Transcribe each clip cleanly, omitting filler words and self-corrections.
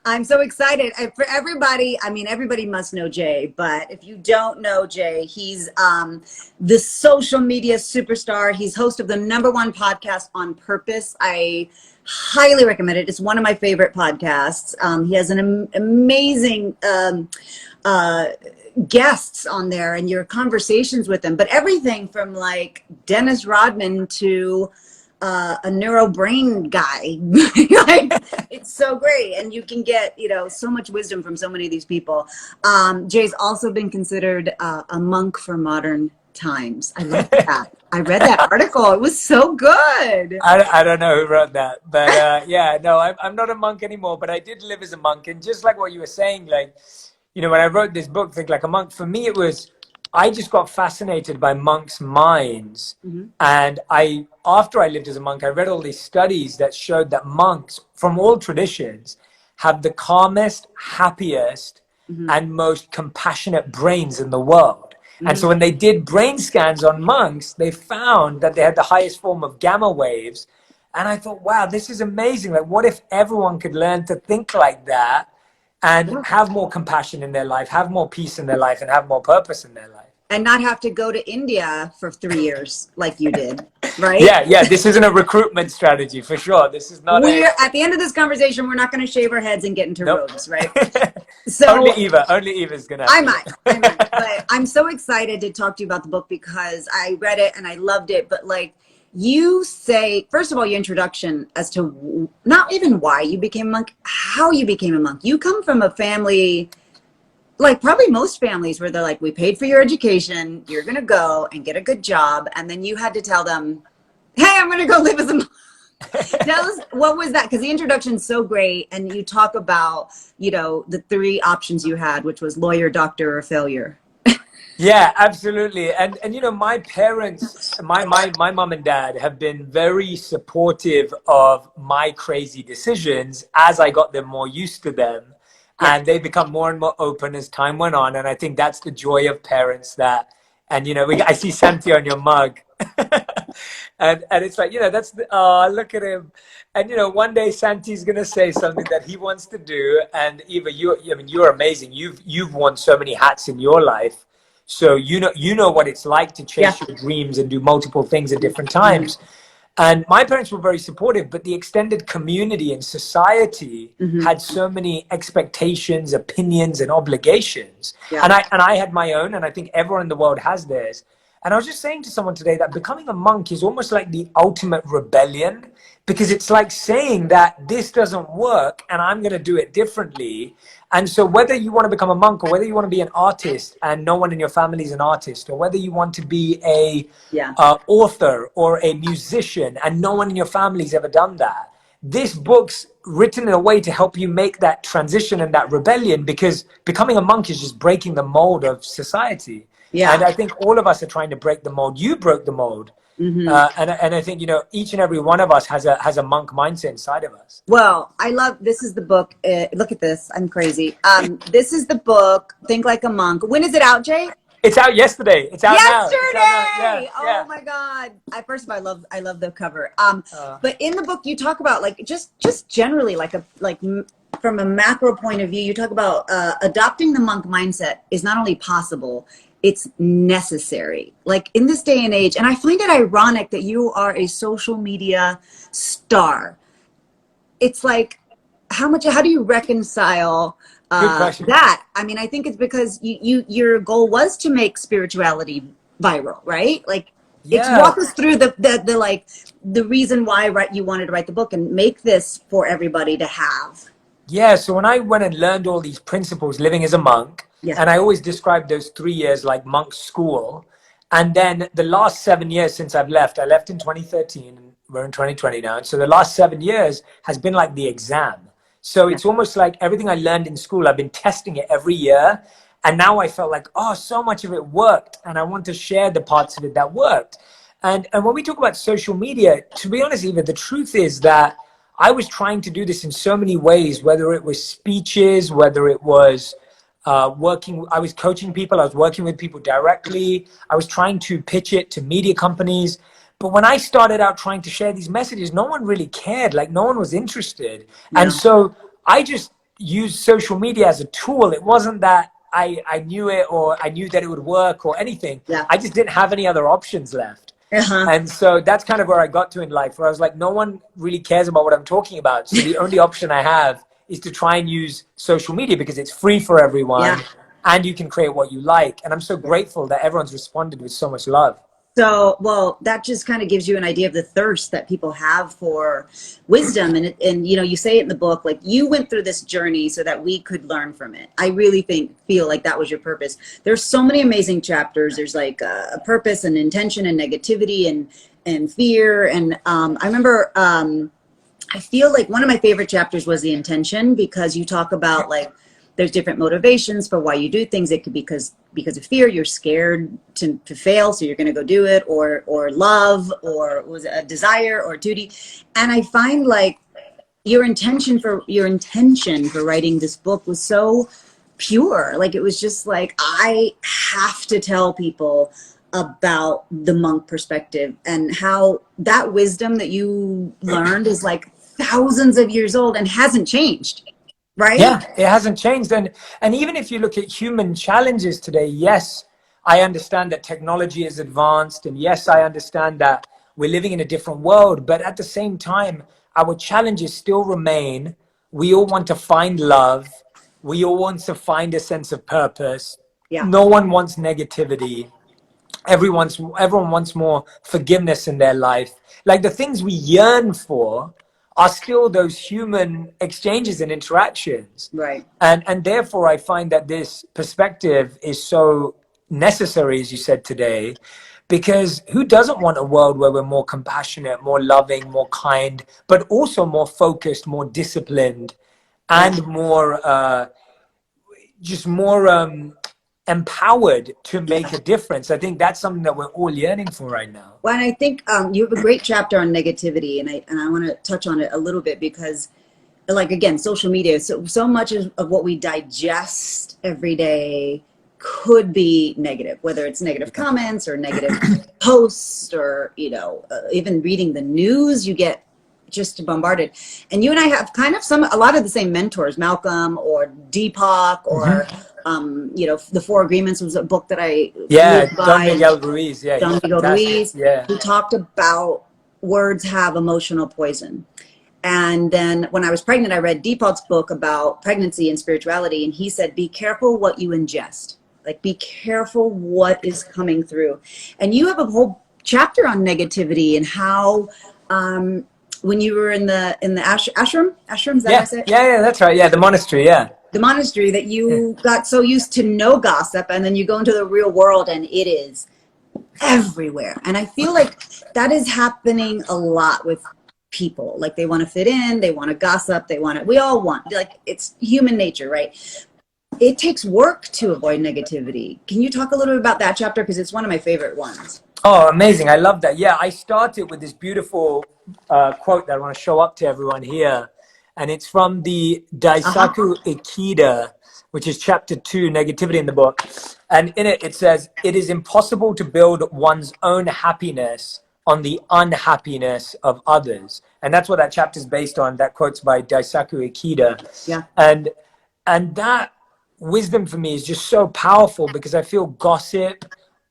I'm so excited. For everybody, I mean, everybody must know Jay, but if you don't know Jay, he's the social media superstar. He's host of the #1 podcast on purpose. I highly recommend it. It's one of my favorite podcasts. He has an amazing guests on there and your conversations with them, but everything from like Dennis Rodman to a neuro brain guy. Like, it's so great, and you can get so much wisdom from so many of these people. Jay's also been considered a monk for modern times. I love that. I read that article. It was so good. I don't know who wrote that, but yeah, no, I'm not a monk anymore, but I did live as a monk. And just like what you were saying, like, when I wrote this book, Think Like a Monk, for me, I just got fascinated by monks' minds. Mm-hmm. And after I lived as a monk, I read all these studies that showed that monks from all traditions have the calmest, happiest, Mm-hmm. and most compassionate brains in the world. Mm-hmm. And so when they did brain scans on monks, they found that they had the highest form of gamma waves. And I thought, wow, this is amazing. Like, what if everyone could learn to think like that and have more compassion in their life, have more peace in their life, and have more purpose in their life? And not have to go to India for 3 years like you did, right? Yeah. This isn't a recruitment strategy for sure. This is not. At the end of this conversation, we're not going to shave our heads and get into robes, right? So only Eva's gonna. I might, but I'm so excited to talk to you about the book because I read it and I loved it. But like you say, first of all, your introduction as to not even why you became a monk, how you became a monk. You come from a family, like probably most families, where they're like, we paid for your education, you're going to go and get a good job. And then you had to tell them, hey, I'm going to go live as a monk. Tell us, what was that? Because the introduction's so great. And you talk about, the 3 options you had, which was lawyer, doctor, or failure. Yeah, absolutely. And my parents, my mom and dad have been very supportive of my crazy decisions as I got them more used to them. And they become more and more open as time went on. And I think that's the joy of parents I see Santi on your mug. and it's like, look at him. And, one day Santi's going to say something that he wants to do. And Eva, you're amazing. You've worn so many hats in your life. So, you know what it's like to chase your dreams and do multiple things at different times. And my parents were very supportive, but the extended community and society had so many expectations, opinions, and obligations. Yeah. And I had my own, and I think everyone in the world has theirs. And I was just saying to someone today that becoming a monk is almost like the ultimate rebellion, because it's like saying that this doesn't work and I'm going to do it differently. And so whether you want to become a monk or whether you want to be an artist and no one in your family is an artist, or whether you want to be a author or a musician and no one in your family's ever done that, this book's written in a way to help you make that transition and that rebellion, because becoming a monk is just breaking the mold of society. Yeah. And I think all of us are trying to break the mold. You broke the mold. And I think, each and every one of us has a monk mindset inside of us. Well, this is the book. Look at this. I'm crazy. This is the book, Think Like a Monk. When is it out, Jay? It's out yesterday. It's out now. Yesterday! Oh my God. First of all, I love the cover. But in the book, you talk about like, just generally from a macro point of view, you talk about adopting the monk mindset is not only possible, it's necessary. Like in this day and age, and I find it ironic that you are a social media star. It's like, how do you reconcile that? I mean, I think it's because your goal was to make spirituality viral, right? Like, walk us through the reason why you wanted to write the book and make this for everybody to have. Yeah, so when I went and learned all these principles living as a monk, and I always describe those 3 years like monk school. And then the last 7 years since I left in 2013, and we're in 2020 now. And so the last 7 years has been like the exam. So it's almost like everything I learned in school, I've been testing it every year. And now I felt like, so much of it worked. And I want to share the parts of it that worked. And when we talk about social media, to be honest, Eva, the truth is that I was trying to do this in so many ways, whether it was speeches, whether it was I was coaching people, I was working with people directly, I was trying to pitch it to media companies. But when I started out trying to share these messages, no one really cared, like no one was interested. Yeah. And so I just, use social media as a tool. It wasn't that I knew it or I knew that it would work or anything. Yeah. I just didn't have any other options left. And so that's kind of where I got to in life, where I was like, no one really cares about what I'm talking about. So the only option I have is to try and use social media because it's free for everyone and you can create what you like. And I'm so grateful that everyone's responded with so much love. So, well, that just kind of gives you an idea of the thirst that people have for wisdom. And you know, you say it in the book, like you went through this journey so that we could learn from it. I really feel like that was your purpose. There's so many amazing chapters. There's like a purpose and intention and negativity and fear. And I remember, I feel like one of my favorite chapters was the intention, because you talk about like, there's different motivations for why you do things. It could be because of fear, you're scared to fail, so you're going to go do it, or love, or was it a desire or duty. And I find like your intention for writing this book was so pure. Like it was just like, I have to tell people about the monk perspective and how that wisdom that you learned is like thousands of years old and hasn't changed. Right? Yeah, it hasn't changed. And even if you look at human challenges today, yes, I understand that technology is advanced. And yes, I understand that we're living in a different world. But at the same time, our challenges still remain. We all want to find love. We all want to find a sense of purpose. Yeah. No one wants negativity. Everyone wants more forgiveness in their life. Like the things we yearn for are still those human exchanges and interactions. Right. And therefore, I find that this perspective is so necessary, as you said today, because who doesn't want a world where we're more compassionate, more loving, more kind, but also more focused, more disciplined, and more, just more empowered to make a difference. I think that's something that we're all yearning for right now. Well, and I think you have a great chapter on negativity, and I want to touch on it a little bit because, like, again, social media, so much of what we digest every day could be negative, whether it's negative comments or negative posts, or even reading the news, you get just bombarded. And you and I have kind of a lot of the same mentors, Malcolm or Deepak or The Four Agreements was a book that I Don Miguel Ruiz, Don Miguel Ruiz, yeah, who talked about words have emotional poison. And then when I was pregnant, I read Deepak's book about pregnancy and spirituality, and he said, be careful what you ingest. Like, be careful what is coming through. And you have a whole chapter on negativity and how when you were in the ashram, is that what I said? Yeah, that's right. Yeah, the monastery, the monastery, that you got so used to no gossip, and then you go into the real world and it is everywhere. And I feel like that is happening a lot with people. Like, they want to fit in, they want to gossip, we all want, like, it's human nature, right? It takes work to avoid negativity. Can you talk a little bit about that chapter? Because it's one of my favorite ones. Oh, amazing. I love that. Yeah, I started with this beautiful quote that I want to show up to everyone here. And it's from the Daisaku Ikeda, which is chapter 2, negativity in the book. And in it, it says, it is impossible to build one's own happiness on the unhappiness of others. And that's what that chapter is based on. That quote's by Daisaku Ikeda. Yeah. And that wisdom for me is just so powerful, because I feel gossip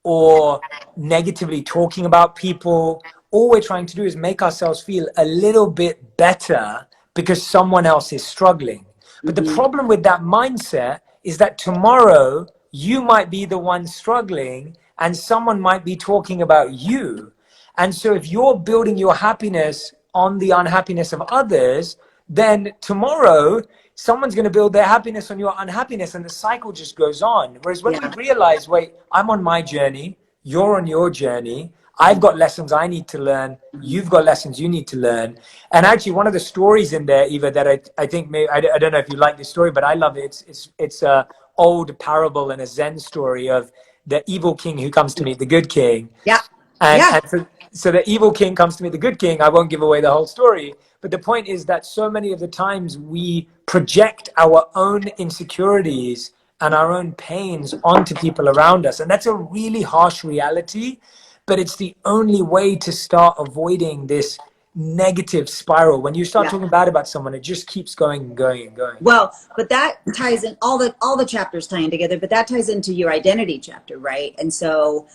or negatively talking about people, all we're trying to do is make ourselves feel a little bit better because someone else is struggling. But the problem with that mindset is that tomorrow you might be the one struggling and someone might be talking about you. And so if you're building your happiness on the unhappiness of others, then tomorrow someone's going to build their happiness on your unhappiness, and the cycle just goes on. Whereas when we realize, wait, I'm on my journey, you're on your journey, I've got lessons I need to learn, you've got lessons you need to learn. And actually, one of the stories in there, Eva, that I think I don't know if you like this story, but I love it. It's a old parable and a Zen story of the evil king who comes to meet the good king. Yeah. And so the evil king comes to meet the good king. I won't give away the whole story. But the point is that so many of the times we project our own insecurities and our own pains onto people around us. And that's a really harsh reality, but it's the only way to start avoiding this negative spiral. When you start talking bad about someone, it just keeps going and going and going. Well, but that ties in, all the chapters tie in together, but that ties into your identity chapter, right? And so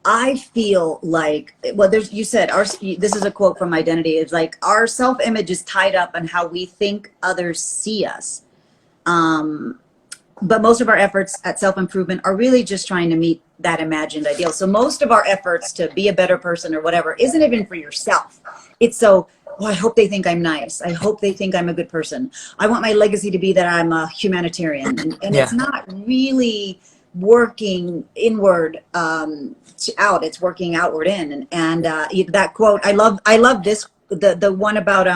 I feel like, well, you said, this is a quote from Identity, it's like, our self-image is tied up on how we think others see us. But most of our efforts at self-improvement are really just trying to meet that imagined ideal. So most of our efforts to be a better person or whatever isn't even for yourself. It's so, oh, I hope they think I'm nice. I hope they think I'm a good person. I want my legacy to be that I'm a humanitarian. And it's not really working inward out. It's working outward in. And that quote, I love this. The one about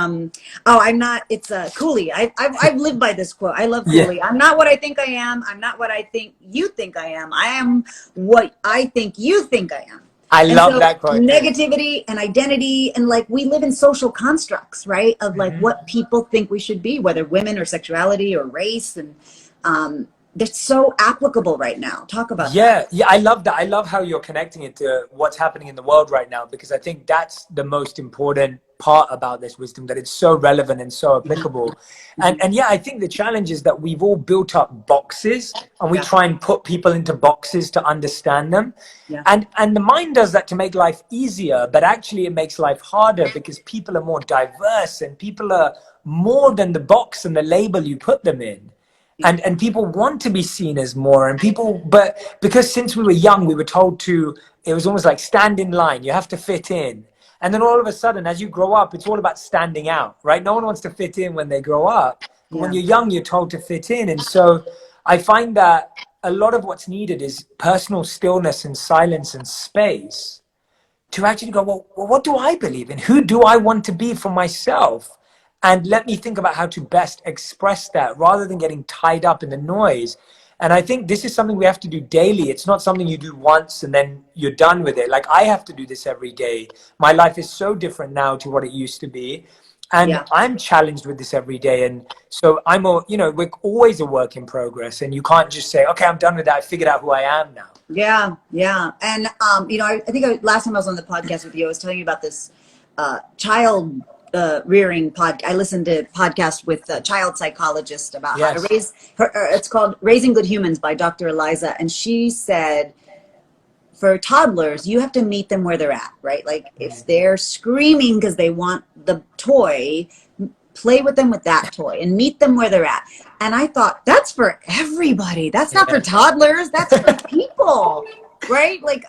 it's Cooley. I've lived by this quote. I love Cooley. I'm not what I think I am. I'm not what I think you think I am. I am what I think you think I am. I love that quote. Negativity and identity, and like, we live in social constructs, right? Of like what people think we should be, whether women or sexuality or race, and they're so applicable right now. Talk about that. Yeah, I love that. I love how you're connecting it to what's happening in the world right now, because I think that's the most important part about this wisdom, that it's so relevant and so applicable. And yeah, I think the challenge is that we've all built up boxes, and we try and put people into boxes to understand them. And the mind does that to make life easier, but actually it makes life harder, because people are more diverse, and people are more than the box and the label you put them in. And people want to be seen as more, and but because since we were young, we were told to, it was almost like stand in line, you have to fit in. And then all of a sudden, as you grow up, it's all about standing out, right? No one wants to fit in when they grow up. But when you're young, you're told to fit in. And so I find that a lot of what's needed is personal stillness and silence and space to actually go, well, what do I believe in? Who do I want to be for myself? And let me think about how to best express that, rather than getting tied up in the noise. And I think this is something we have to do daily. It's not something you do once and then you're done with it. Like, I have to do this every day. My life is so different now to what it used to be. And I'm challenged with this every day. And so we're always a work in progress. And you can't just say, okay, I'm done with that. I figured out who I am now. Yeah. And, I think last time I was on the podcast with you, I was telling you about this child rearing podcast. I listened to a podcast with a child psychologist about how to raise her. It's called Raising Good Humans by Dr. Eliza. And she said, for toddlers, you have to meet them where they're at, right? Like, if they're screaming because they want the toy, play with them with that toy and meet them where they're at. And I thought, that's for everybody. That's not for toddlers. That's for people. Right? Like,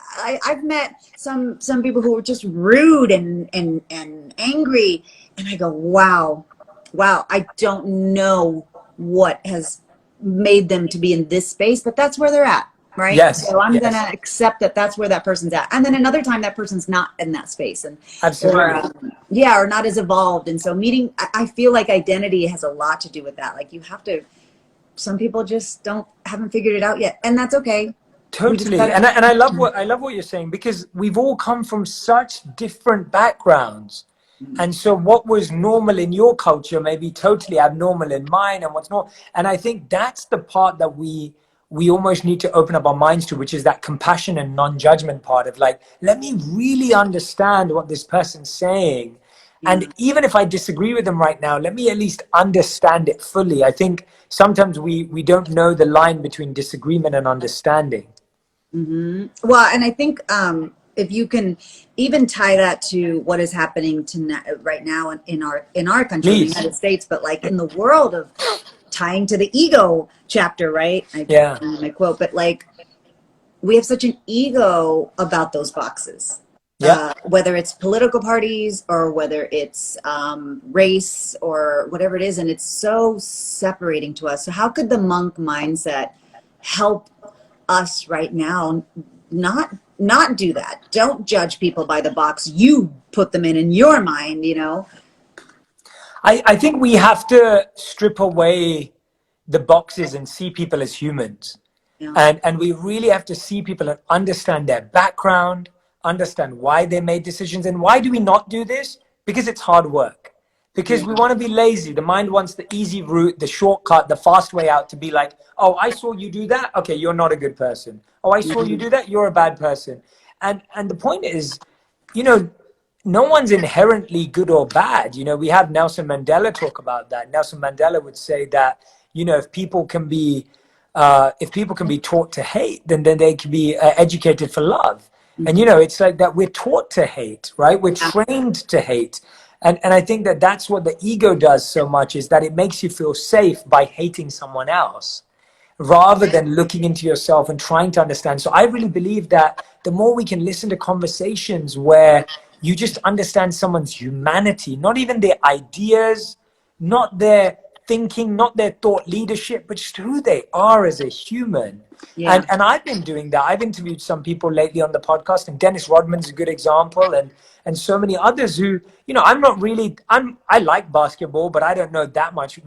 I've met some people who were just rude and angry. And I go, wow, I don't know what has made them to be in this space, but that's where they're at. Right? Yes. So I'm going to accept that that's where that person's at. And then another time that person's not in that space. And absolutely. Or not as evolved. And so I feel like identity has a lot to do with that. Like, you have to, some people just haven't figured it out yet. And that's okay. Totally. And I love what you're saying, because we've all come from such different backgrounds. And so what was normal in your culture may be totally abnormal in mine, and what's not. And I think that's the part that we almost need to open up our minds to, which is that compassion and non-judgment part of, like, let me really understand what this person's saying. And even if I disagree with them right now, let me at least understand it fully. I think sometimes we don't know the line between disagreement and understanding. Well, and I think if you can even tie that to what is happening right now in our country, the United States, but like in the world of tying to the ego chapter, right? My quote, but like, we have such an ego about those boxes. Whether it's political parties or whether it's race or whatever it is, and it's so separating to us. So how could the monk mindset help us right now not do that? Don't judge people by the box you put them in your mind, I think we have to strip away the boxes and see people as humans. And we really have to see people and understand their background, understand why they made decisions. And why do we not do this? Because it's hard work. Because we want to be lazy. The mind wants the easy route, the shortcut, the fast way out, to be like, oh, I saw you do that. Okay, you're not a good person. Oh, I saw you do that. You're a bad person. And the point is, no one's inherently good or bad. You know, we have Nelson Mandela talk about that. Nelson Mandela would say that, you know, if people can be taught to hate, then they can be educated for love. And, you know, it's like that we're taught to hate, right? We're trained to hate. And I think that that's what the ego does so much, is that it makes you feel safe by hating someone else, rather than looking into yourself and trying to understand. So I really believe that the more we can listen to conversations where you just understand someone's humanity, not even their ideas, not their thinking, not their thought leadership, but just who they are as a human. Yeah. And I've been doing that. I've interviewed some people lately on the podcast, and Dennis Rodman's a good example, and so many others who, you know, I like basketball, but I don't know that much.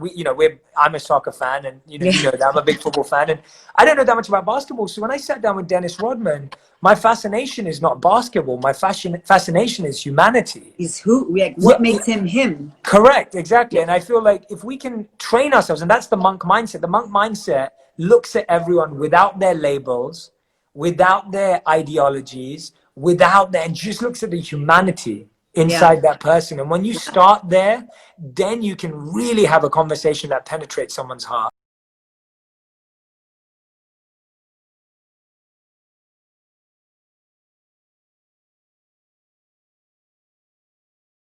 I'm a soccer fan, and you know that I'm a big football fan, and I don't know that much about basketball. So when I sat down with Dennis Rodman, my fascination is not basketball. My fascination is humanity. Is what makes him him. Correct, exactly. And I feel like if we can train ourselves, and that's the monk mindset. The monk mindset looks at everyone without their labels, without their ideologies, and just looks at the humanity inside that person. And when you start there, then you can really have a conversation that penetrates someone's heart.